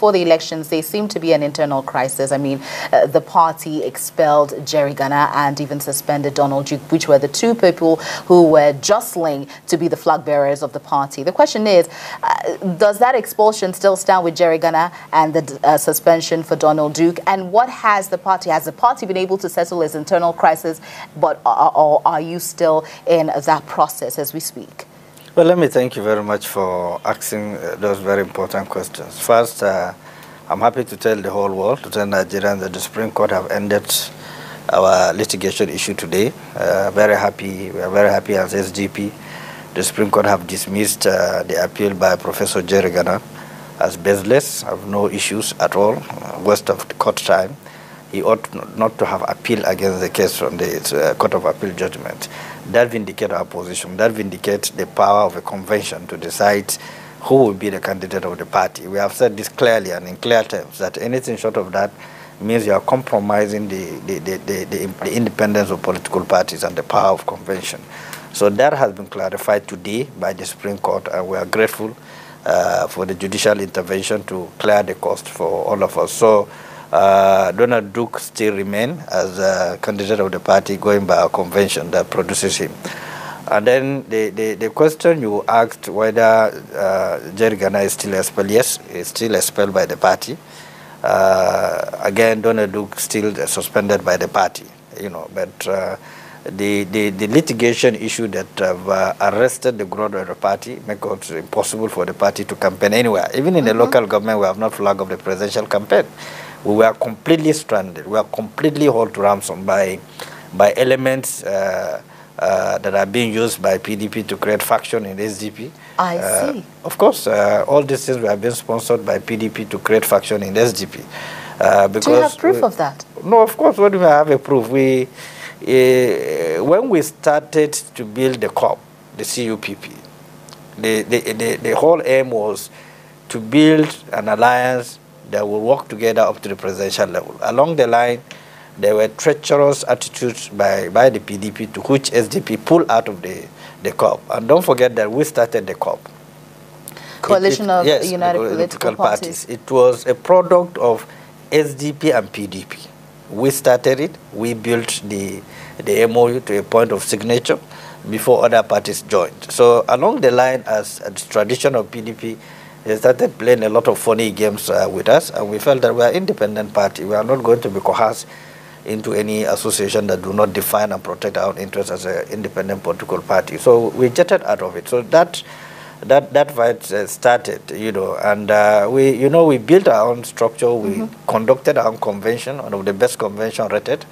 before the elections, there seemed to be an internal crisis. I mean, the party expelled Jerry Gunner and even suspended Donald Duke, which were the two people who were jostling to be the flag bearers of the party. The question is, does that expulsion still stand with Jerry Gunner and the suspension for Donald Duke? And what has the party been able to settle its internal crisis, but or are you still in that process as we speak? Well, let me thank you very much for asking those very important questions. First, I'm happy to tell the whole world, to tell Nigerians, that the Supreme Court have ended our litigation issue today. Very happy. We are very happy as SDP. The Supreme Court have dismissed the appeal by Professor Jerry Gunner as baseless, have no issues at all, waste of the court time. He ought not to have appealed against the case from the Court of Appeal judgment. That vindicates our position. That vindicates the power of a convention to decide who will be the candidate of the party. We have said this clearly and in clear terms, that anything short of that means you are compromising the independence of political parties and the power of convention. So that has been clarified today by the Supreme Court, and we are grateful for the judicial intervention to clear the cost for all of us. So Donald Duke still remains as a candidate of the party, going by a convention that produces him. And then the question you asked, whether Jerry Gunner is still expelled. Yes, he's still expelled by the party. Again, Donald Duke still suspended by the party, you know, but the litigation issue that have arrested the growth of the party make it impossible for the party to campaign anywhere. Even in the local government, we have not flagged off the presidential campaign. We were completely stranded. We are completely held to ransom by elements that are being used by PDP to create faction in SDP. I see. Of course, all these things were being sponsored by PDP to create faction in SDP. Do you have proof of that? No, of course. What do we have a proof? When we started to build the COP, the CUPP, the whole aim was to build an alliance that will work together up to the presidential level. Along the line, there were treacherous attitudes by the PDP to which SDP pulled out of the COP. And don't forget that we started the COP. Coalition of yes, United Political Parties. It was a product of SDP and PDP. We started it. We built the MOU to a point of signature before other parties joined. So along the line, as a tradition of PDP, they started playing a lot of funny games with us, and we felt that we are an independent party. We are not going to be coerced into any association that do not define and protect our interests as an independent political party. So we jetted out of it. So that fight started, you know, and we built our own structure. We conducted our own convention, one of the best convention rated,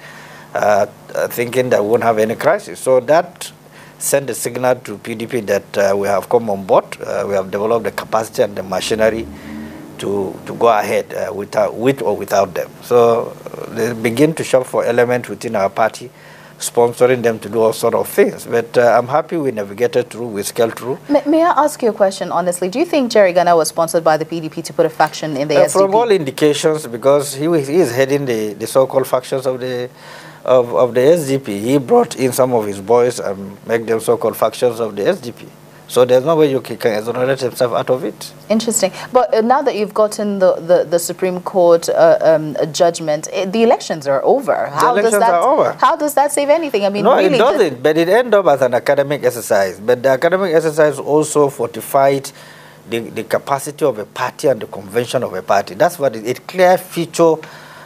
thinking that we won't have any crisis. So that send a signal to PDP that we have come on board. We have developed the capacity and the machinery to go ahead with or without them. So they begin to shop for elements within our party, sponsoring them to do all sort of things. But I'm happy we navigated through, we scaled through. May I ask you a question, honestly? Do you think Jerry Gunner was sponsored by the PDP to put a faction in the SDP? From all indications, because he is heading the so-called factions of the SDP. He brought in some of his boys and make them so-called factions of the SDP. So there's no way you can exonerate himself out of it. Interesting. But now that you've gotten the Supreme Court judgment, the elections are over. How does that save anything? I mean, no, really, it doesn't. But it ended up as an academic exercise. But the academic exercise also fortified the capacity of a party and the convention of a party. That's what it clear feature.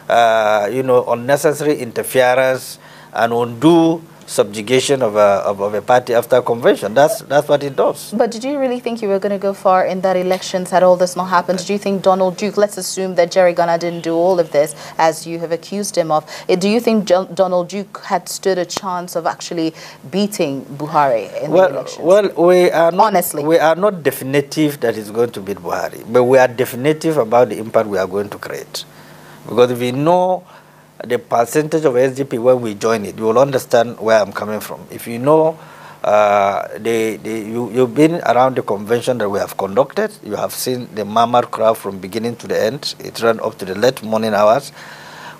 Unnecessary interference and undue subjugation of a party after a convention. That's what it does. But did you really think you were going to go far in that elections had all this not happened? Did you think Donald Duke, let's assume that Jerry Gunner didn't do all of this as you have accused him of, do you think Donald Duke had stood a chance of actually beating Buhari in the elections? Well, we are not, honestly, we are not definitive that it's going to beat Buhari, but we are definitive about the impact we are going to create. Because if we know the percentage of SDP when we join it, you will understand where I'm coming from. If you know, you've been around the convention that we have conducted, you have seen the mammoth crowd from beginning to the end. It ran up to the late morning hours.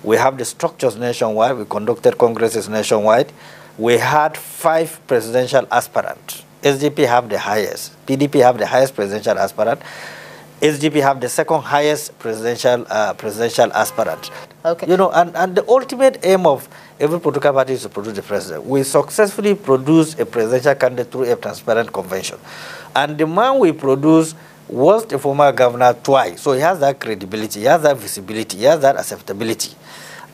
We have the structures nationwide. We conducted congresses nationwide. We had 5 presidential aspirants. SDP have the highest. PDP have the highest presidential aspirant. SDP have the second highest presidential aspirant. Okay. You know, and the ultimate aim of every political party is to produce the president. We successfully produce a presidential candidate through a transparent convention. And the man we produce was the former governor twice. So he has that credibility, he has that visibility, he has that acceptability.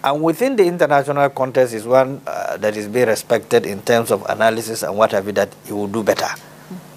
And within the international context is one that is being respected in terms of analysis and what have you, that he will do better.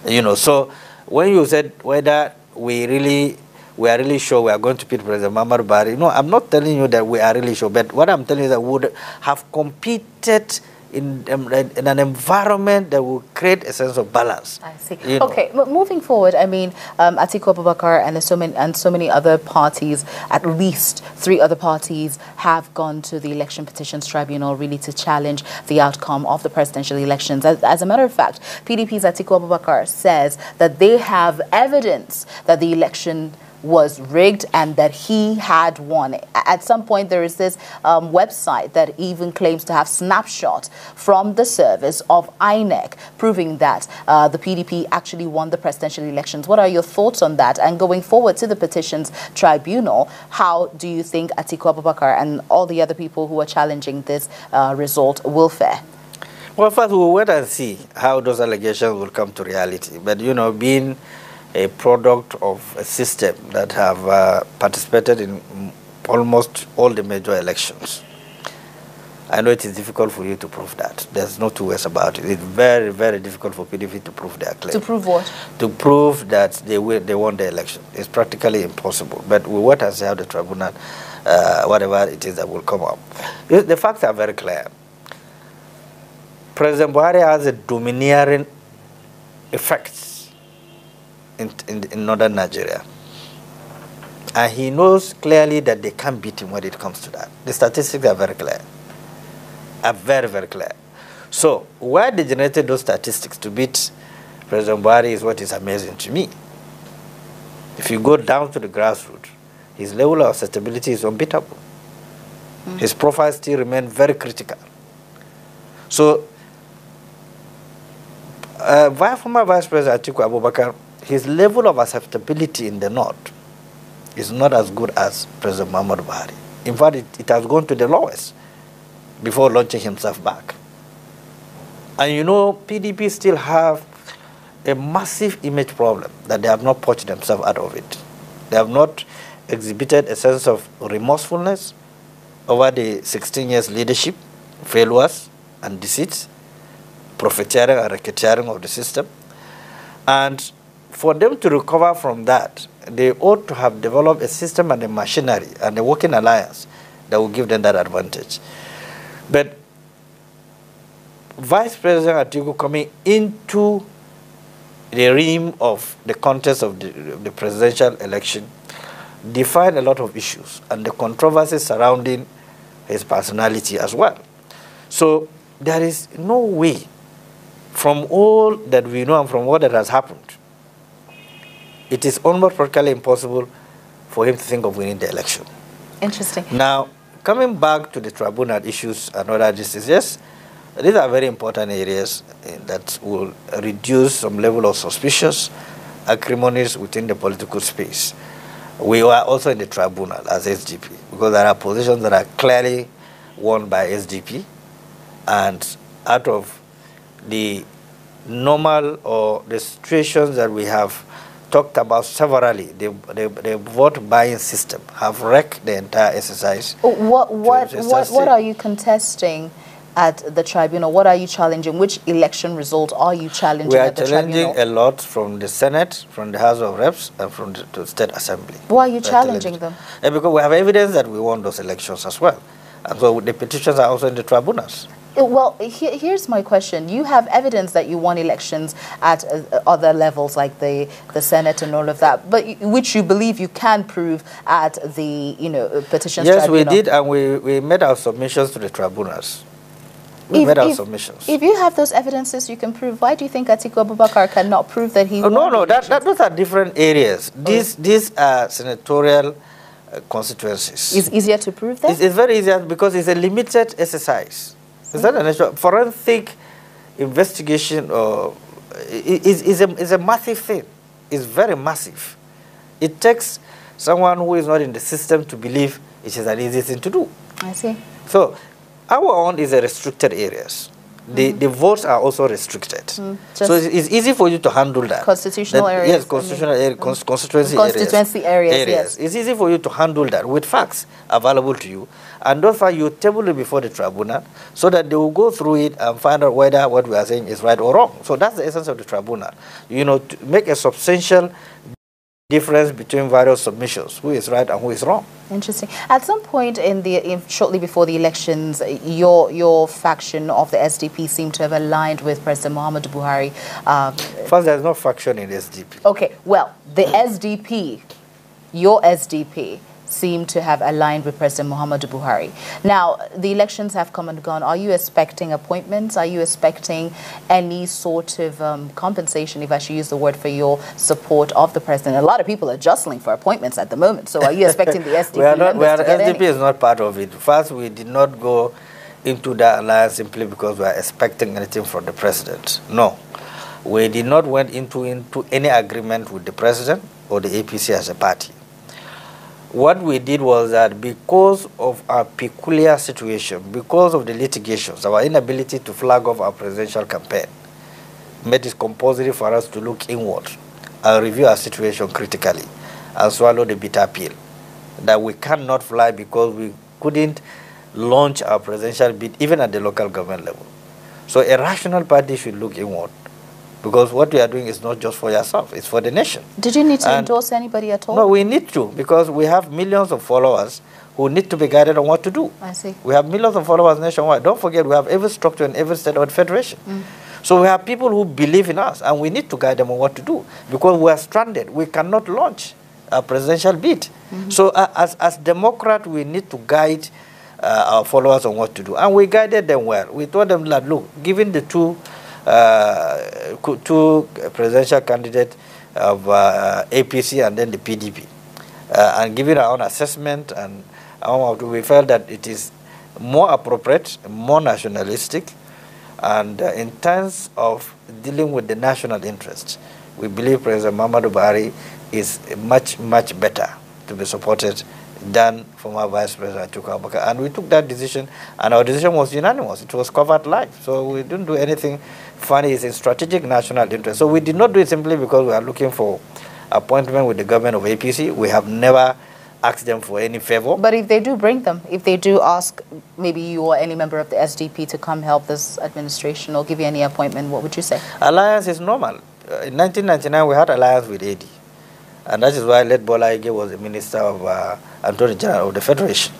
You know, so when you said whether we are really sure we are going to beat President Muhammadu Buhari, no, I'm not telling you that we are really sure, but what I'm telling you is that we would have competed in an environment that will create a sense of balance. I see. Okay, but moving forward, I mean, Atiku Abubakar and so many other parties, at least 3 other parties, have gone to the Election Petitions Tribunal really to challenge the outcome of the presidential elections. As a matter of fact, PDP's Atiku Abubakar says that they have evidence that the election was rigged and that he had won. At some point, there is this website that even claims to have snapshots from the service of INEC proving that the PDP actually won the presidential elections. What are your thoughts on that? And going forward to the petitions tribunal, how do you think Atiku Abubakar and all the other people who are challenging this result will fare? Well, first we'll wait and see how those allegations will come to reality. But, you know, being a product of a system that have participated in almost all the major elections, I know it is difficult for you to prove that. There's no two ways about it. It's very, very difficult for PDP to prove their claim. To prove what? To prove that they won the election. It's practically impossible. But we wait and see how the tribunal, whatever it is that will come up. The facts are very clear. President Buhari has a domineering effect in northern Nigeria. And he knows clearly that they can't beat him when it comes to that. The statistics are very clear. Are very, very clear. So why they generated those statistics to beat President Buhari is what is amazing to me. If you go down to the grassroots, his level of acceptability is unbeatable. His profile still remains very critical. So former Vice President Atiku Abubakar, his level of acceptability in the north is not as good as President Muhammadu Buhari. In fact, it has gone to the lowest before launching himself back. And you know, PDP still have a massive image problem that they have not purged themselves out of it. They have not exhibited a sense of remorsefulness over the 16 years leadership, failures and deceits, profiteering and racketeering of the system. And for them to recover from that, they ought to have developed a system and a machinery and a working alliance that will give them that advantage. But Vice President Atiku coming into the realm of the contest of the presidential election defined a lot of issues and the controversies surrounding his personality as well. So there is no way, from all that we know and from what that has happened, it is almost practically impossible for him to think of winning the election. Interesting. Now, coming back to the tribunal issues and other issues, yes, these are very important areas that will reduce some level of suspicious acrimonies within the political space. We are also in the tribunal as SDP because there are positions that are clearly won by SDP, and out of the normal or the situations that we have talked about severally, the vote buying system have wrecked the entire exercise. What are you contesting at the tribunal? What are you challenging? Which election result are you challenging at the tribunal? We are challenging a lot from the Senate, from the House of Reps, and from the State Assembly. Why are you challenging them? Because we have evidence that we won those elections as well. And so the petitions are also in the tribunals. Well, here's my question. You have evidence that you won elections at other levels, like the Senate and all of that, but which you believe you can prove at the petitions tribunal. Yes, we did, and we made our submissions to the tribunals. If you have those evidences you can prove, why do you think Atiku Abubakar cannot prove that he won? No, those are different areas. These are senatorial constituencies. It's easier to prove that? It's very easy because it's a limited exercise. Is that an forensic investigation is a massive thing. It's very massive. It takes someone who is not in the system to believe it is an easy thing to do. I see. So our own is a restricted areas. The votes are also restricted. So it's easy for you to handle that. Constitutional areas. Yes, constitutional constituency areas. Yes. It's easy for you to handle that with facts available to you. And those facts, you table it before the tribunal so that they will go through it and find out whether what we are saying is right or wrong. So that's the essence of the tribunal. You know, to make a substantial difference between various submissions, who is right and who is wrong. Interesting. At some point shortly before the elections, your faction of the SDP seemed to have aligned with President Muhammadu Buhari. First, there's no faction in the SDP. Okay, well, the SDP, your SDP, seem to have aligned with President Muhammadu Buhari. Now, the elections have come and gone. Are you expecting appointments? Are you expecting any sort of compensation, if I should use the word, for your support of the president? A lot of people are jostling for appointments at the moment. So are you expecting the SDP members to get SDP any? is not part of it. First, we did not go into that alliance simply because we are expecting anything from the president. No. We did not went into any agreement with the president or the APC as a party. What we did was that because of our peculiar situation, because of the litigations, our inability to flag off our presidential campaign, made it compulsory for us to look inward and review our situation critically and swallow the bitter pill that we cannot fly because we couldn't launch our presidential bid even at the local government level. So a rational party should look inward, because what we are doing is not just for yourself, it's for the nation. Did you need to endorse anybody at all? No, we need to, because we have millions of followers who need to be guided on what to do. I see. We have millions of followers nationwide. Don't forget, we have every structure in every state or federation. So we have people who believe in us, and we need to guide them on what to do, because we are stranded. We cannot launch a presidential bid. So as Democrats, we need to guide our followers on what to do. And we guided them well. We told them that, look, given the two presidential candidates of APC and then the PDP, and giving our own assessment, and we felt that it is more appropriate, more nationalistic, and in terms of dealing with the national interests, we believe President Muhammadu Buhari is much, much better to be supported than former Vice President Atiku Abubakar. And we took that decision, and our decision was unanimous. It was covered live. So we didn't do anything funny. It's in strategic national interest. So we did not do it simply because we are looking for appointment with the government of APC. We have never asked them for any favor. But if they do bring them, if they do ask maybe you or any member of the SDP to come help this administration or give you any appointment, what would you say? Alliance is normal. In 1999, we had alliance with AD. And that is why Led Bola Ige was the Minister of Attorney General of the Federation.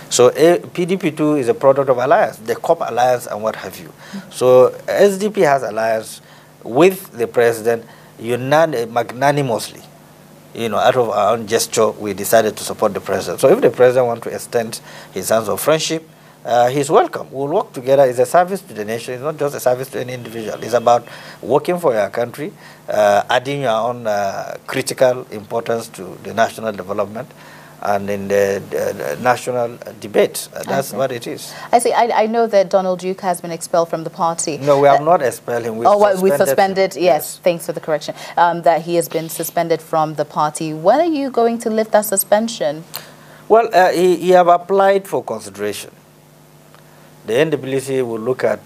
So PDP too is a product of alliance, the COP alliance and what have you. So SDP has alliance with the president magnanimously. You know, out of our own gesture, we decided to support the president. So if the president wants to extend his hands of friendship, he's welcome. We'll work together. It's a service to the nation. It's not just a service to any individual. It's about working for your country, adding your own critical importance to the national development and in the national debate. That's what it is. I see. I know that Donald Duke has been expelled from the party. No, we have not expelled him. We suspended him. Yes, thanks for the correction. That he has been suspended from the party. When are you going to lift that suspension? Well, he have applied for consideration. The NWC will look at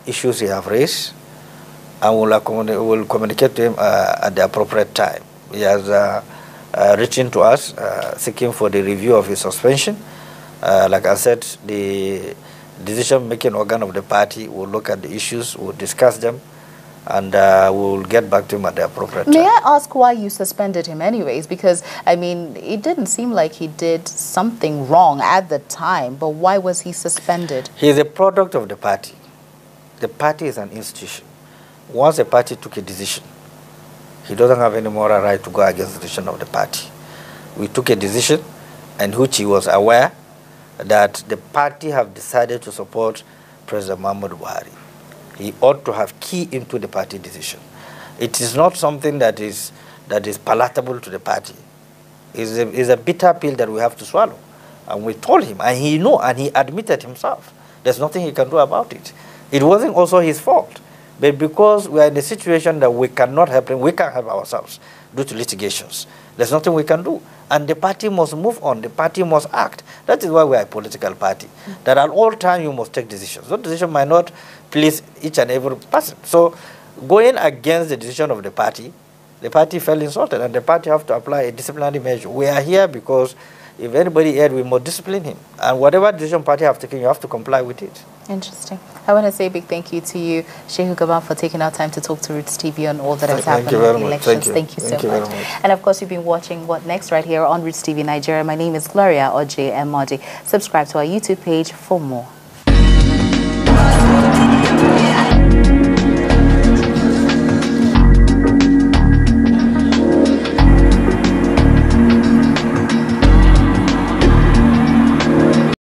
issues he have raised and will communicate to him at the appropriate time. He has reaching to us, seeking for the review of his suspension. Like I said, the decision-making organ of the party will look at the issues, will discuss them, and we'll get back to him at the appropriate time. May I ask why you suspended him anyways? Because, I mean, it didn't seem like he did something wrong at the time, but why was he suspended? He is a product of the party. The party is an institution. Once a party took a decision, he doesn't have any moral right to go against the decision of the party. We took a decision, and which he was aware that the party have decided to support President Muhammadu Buhari. He ought to have key into the party decision. It is not something that is palatable to the party. It's a bitter pill that we have to swallow. And we told him, and he knew, and he admitted himself. There's nothing he can do about it. It wasn't also his fault. But because we are in a situation that we cannot help him, we can't help ourselves due to litigations. There's nothing we can do. And the party must move on. The party must act. That is why we are a political party. That at all times you must take decisions. Those decisions might not please each and every person. So going against the decision of the party felt insulted, and the party have to apply a disciplinary measure. We are here because if anybody erred, we must discipline him. And whatever decision party have taken, you have to comply with it. Interesting. I want to say a big thank you to you, Shehu Gaban, for taking our time to talk to Roots TV on all that has happened in the elections. Thank you so much. And of course, you've been watching What Next right here on Roots TV Nigeria. My name is Gloria Oje Modi. Subscribe to our YouTube page for more.